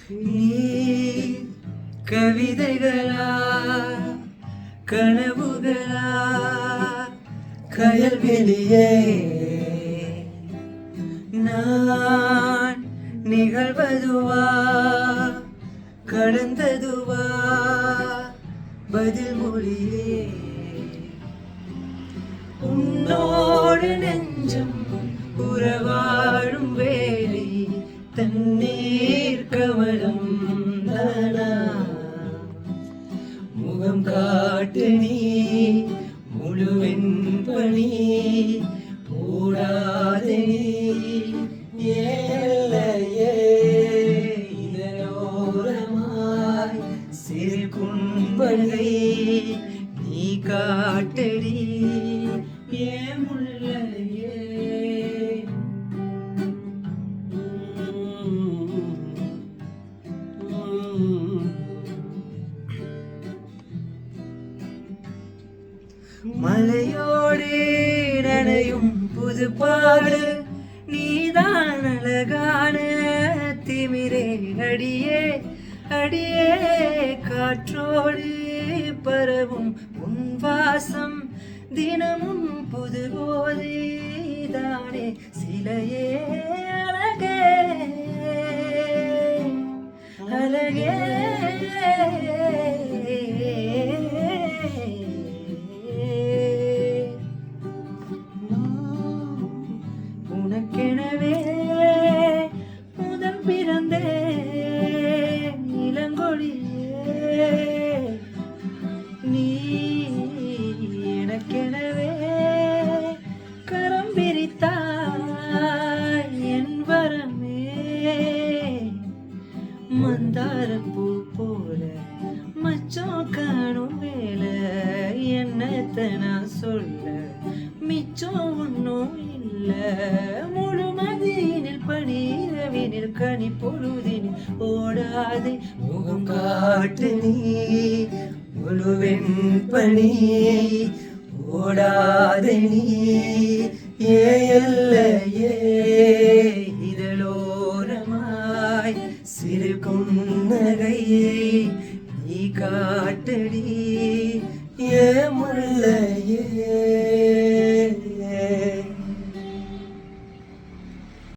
நீ கவிதைகளா கனவுகளா கயல்வெளியே நான் நிகழ்வதுவா கடந்ததுவா பதில் மொழியே உன்னோடு நெஞ்சம் உறவாடும் வேலை தண்ணீர் கமலம் தானா முகம் காட்டு நீ முழுவெண் பணி போடாதே ஏழையே இதனோரமாய் சிறு கும்பலை நீ காட்டடி ஏன் முல்லையே மலையோடு நனையும் புது பாடு நீதான் அழகான திமிரே அடியே அடியே காற்றோடு பரவும் உன் வாசம் தினமும் புது போதே தானே சிலையே அழகே அழகே உனக்கெனவே முதல் பிறந்தே இளங்கொழியே நீ எனக்கெனவே கரம் பிரித்தாய் என் வரமே மந்தாரப்பூ போல மச்சம் காணும் வேலை என்னத்தை நான் சொல்ல மிச்சம் ஒன்றும் இல்லை முழுமதியினில் பனிரவினில் கனி பொழுதினில் ஓடாதே முகம் காட்டு நீ முழுவெண் பணி ஓடாதே நீ ஏல்லையே இதழோரமாய் சிறு குன்னகையை நீ காட்டடி ஏ முல்லை